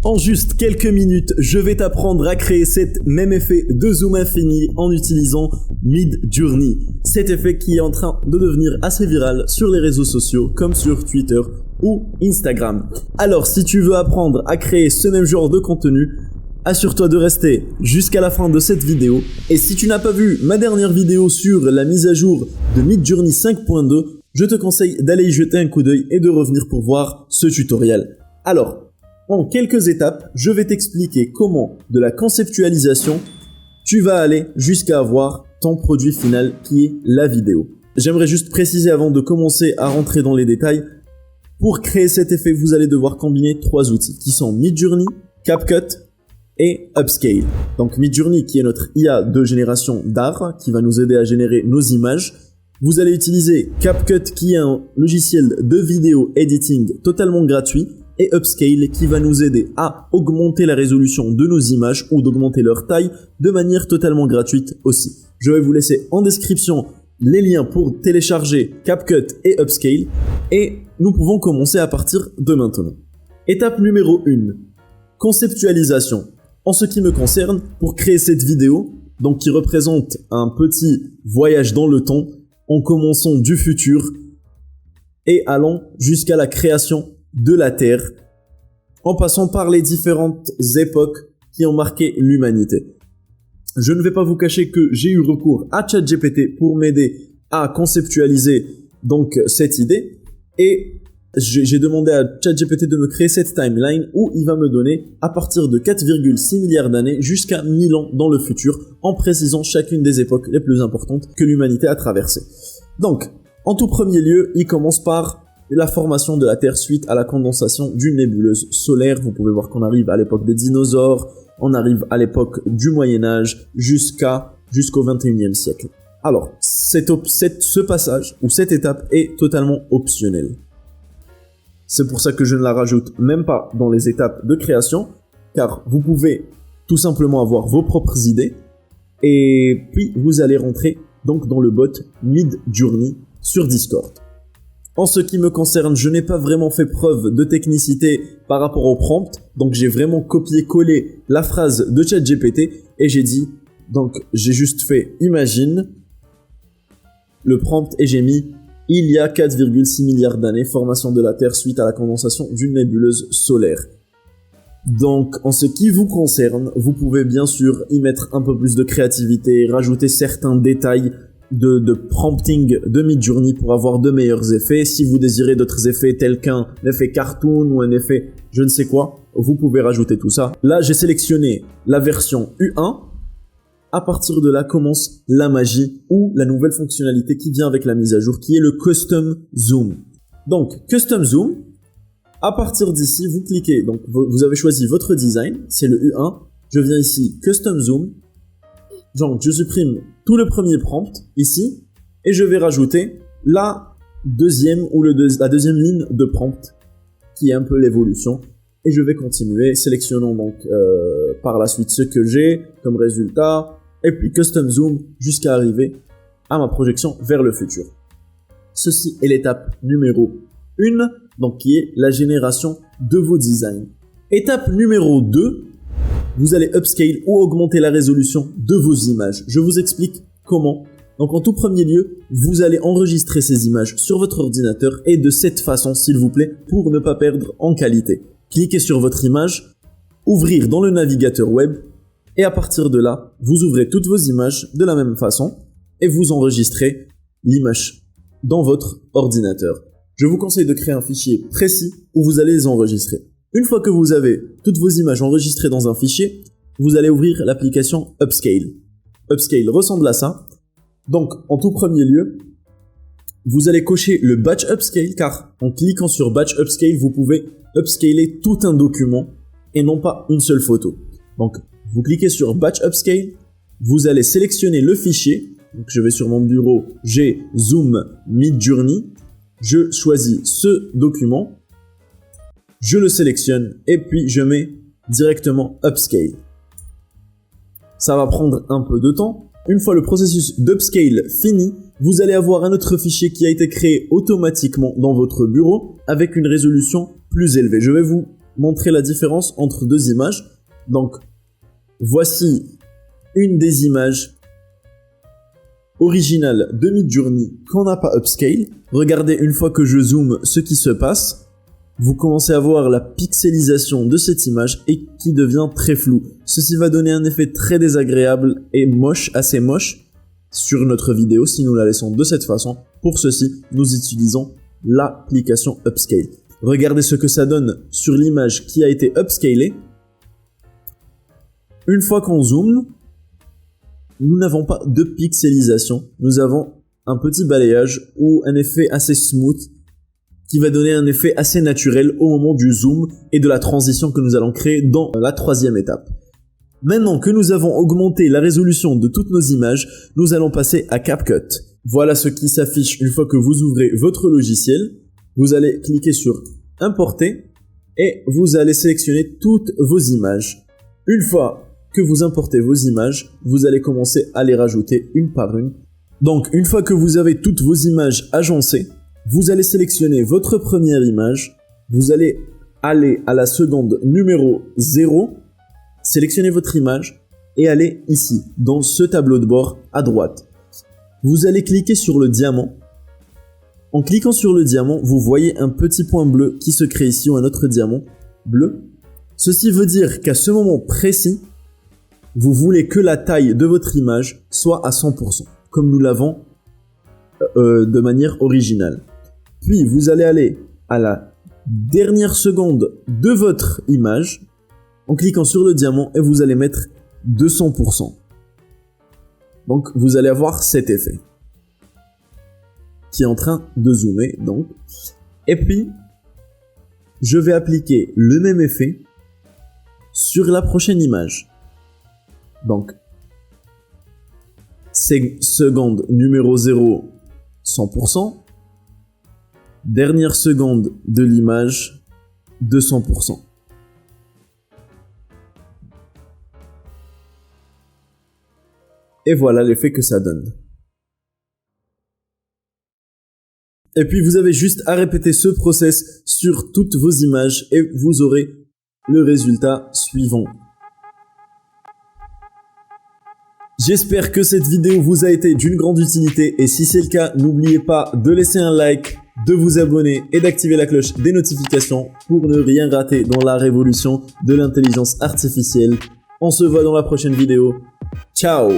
En juste quelques minutes, je vais t'apprendre à créer cet même effet de zoom infini en utilisant Midjourney. Cet effet qui est en train de devenir assez viral sur les réseaux sociaux comme sur Twitter ou Instagram. Alors si tu veux apprendre à créer ce même genre de contenu, assure-toi de rester jusqu'à la fin de cette vidéo. Et si tu n'as pas vu ma dernière vidéo sur la mise à jour de Midjourney 5.2, je te conseille d'aller y jeter un coup d'œil et de revenir pour voir ce tutoriel. Alors, en quelques étapes, je vais t'expliquer comment, de la conceptualisation, tu vas aller jusqu'à avoir ton produit final qui est la vidéo. J'aimerais juste préciser avant de commencer à rentrer dans les détails, pour créer cet effet, vous allez devoir combiner 3 outils qui sont Midjourney, CapCut et Upscale. Donc Midjourney qui est notre IA de génération d'art qui va nous aider à générer nos images. Vous allez utiliser CapCut qui est un logiciel de vidéo editing totalement gratuit. Et Upscale qui va nous aider à augmenter la résolution de nos images ou d'augmenter leur taille de manière totalement gratuite aussi. Je vais vous laisser en description les liens pour télécharger CapCut et Upscale et nous pouvons commencer à partir de maintenant. Étape numéro 1, conceptualisation. En ce qui me concerne, pour créer cette vidéo, donc qui représente un petit voyage dans le temps, en commençant du futur et allant jusqu'à la création de la Terre, en passant par les différentes époques qui ont marqué l'humanité. Je ne vais pas vous cacher que j'ai eu recours à ChatGPT pour m'aider à conceptualiser donc cette idée et j'ai demandé à ChatGPT de me créer cette timeline où il va me donner à partir de 4,6 milliards d'années jusqu'à 1000 ans dans le futur en précisant chacune des époques les plus importantes que l'humanité a traversées. Donc, en tout premier lieu, il commence par la formation de la Terre suite à la condensation d'une nébuleuse solaire. Vous pouvez voir qu'on arrive à l'époque des dinosaures, on arrive à l'époque du Moyen-Âge jusqu'au 21e siècle. Alors, ce passage ou cette étape est totalement optionnelle. C'est pour ça que je ne la rajoute même pas dans les étapes de création, car vous pouvez tout simplement avoir vos propres idées et puis vous allez rentrer donc dans le bot Midjourney sur Discord. En ce qui me concerne, je n'ai pas vraiment fait preuve de technicité par rapport au prompt, donc j'ai vraiment copié-collé la phrase de ChatGPT et j'ai juste fait imagine le prompt et j'ai mis il y a 4,6 milliards d'années, formation de la Terre suite à la condensation d'une nébuleuse solaire. Donc, en ce qui vous concerne, vous pouvez bien sûr y mettre un peu plus de créativité, rajouter certains détails de prompting de Midjourney pour avoir de meilleurs effets. Si vous désirez d'autres effets tels qu'un effet cartoon ou un effet je ne sais quoi, vous pouvez rajouter tout ça. Là, j'ai sélectionné la version U1. À partir de là commence la magie ou la nouvelle fonctionnalité qui vient avec la mise à jour qui est le Custom Zoom. Donc, Custom Zoom, à partir d'ici, vous cliquez, donc vous avez choisi votre design, c'est le U1. Je viens ici, Custom Zoom. Donc, je supprime tout le premier prompt ici et je vais rajouter la deuxième ligne de prompt qui est un peu l'évolution et je vais continuer sélectionnant donc par la suite ce que j'ai comme résultat et puis custom zoom jusqu'à arriver à ma projection vers le futur. Ceci est l'étape numéro 1 donc qui est la génération de vos designs. Étape numéro 2, vous allez upscale ou augmenter la résolution de vos images. Je vous explique comment. Donc en tout premier lieu, vous allez enregistrer ces images sur votre ordinateur et de cette façon, s'il vous plaît, pour ne pas perdre en qualité. Cliquez sur votre image, ouvrir dans le navigateur web et à partir de là, vous ouvrez toutes vos images de la même façon et vous enregistrez l'image dans votre ordinateur. Je vous conseille de créer un fichier précis où vous allez les enregistrer. Une fois que vous avez toutes vos images enregistrées dans un fichier, vous allez ouvrir l'application Upscale. Upscale ressemble à ça. Donc, en tout premier lieu, vous allez cocher le Batch Upscale car en cliquant sur Batch Upscale, vous pouvez upscaler tout un document et non pas une seule photo. Donc, vous cliquez sur Batch Upscale, vous allez sélectionner le fichier. Donc, je vais sur mon bureau, j'ai Zoom Midjourney. Je choisis ce document. Je le sélectionne et puis je mets directement Upscale. Ça va prendre un peu de temps. Une fois le processus d'Upscale fini, vous allez avoir un autre fichier qui a été créé automatiquement dans votre bureau avec une résolution plus élevée. Je vais vous montrer la différence entre deux images. Donc, voici une des images originales de Midjourney qu'on n'a pas upscale. Regardez, une fois que je zoome, ce qui se passe. Vous commencez à voir la pixelisation de cette image et qui devient très floue. Ceci va donner un effet très désagréable et moche, assez moche, sur notre vidéo si nous la laissons de cette façon. Pour ceci, nous utilisons l'application Upscale. Regardez ce que ça donne sur l'image qui a été upscalée. Une fois qu'on zoome, nous n'avons pas de pixelisation. Nous avons un petit balayage ou un effet assez smooth qui va donner un effet assez naturel au moment du zoom et de la transition que nous allons créer dans la troisième étape. Maintenant que nous avons augmenté la résolution de toutes nos images, nous allons passer à CapCut. Voilà ce qui s'affiche une fois que vous ouvrez votre logiciel. Vous allez cliquer sur Importer et vous allez sélectionner toutes vos images. Une fois que vous importez vos images, vous allez commencer à les rajouter une par une. Donc, une fois que vous avez toutes vos images agencées, vous allez sélectionner votre première image, vous allez aller à la seconde numéro 0, sélectionnez votre image et allez ici, dans ce tableau de bord à droite. Vous allez cliquer sur le diamant. En cliquant sur le diamant, vous voyez un petit point bleu qui se crée ici ou un autre diamant bleu. Ceci veut dire qu'à ce moment précis, vous voulez que la taille de votre image soit à 100%, comme nous l'avons de manière originale. Puis, vous allez aller à la dernière seconde de votre image en cliquant sur le diamant et vous allez mettre 200%. Donc, vous allez avoir cet effet qui est en train de zoomer. Donc. Et puis, je vais appliquer le même effet sur la prochaine image. Donc, seconde numéro 0, 100%. Dernière seconde de l'image, 200%. Et voilà l'effet que ça donne. Et puis vous avez juste à répéter ce process sur toutes vos images et vous aurez le résultat suivant. J'espère que cette vidéo vous a été d'une grande utilité et si c'est le cas, n'oubliez pas de laisser un like, de vous abonner et d'activer la cloche des notifications pour ne rien rater dans la révolution de l'intelligence artificielle. On se voit dans la prochaine vidéo. Ciao!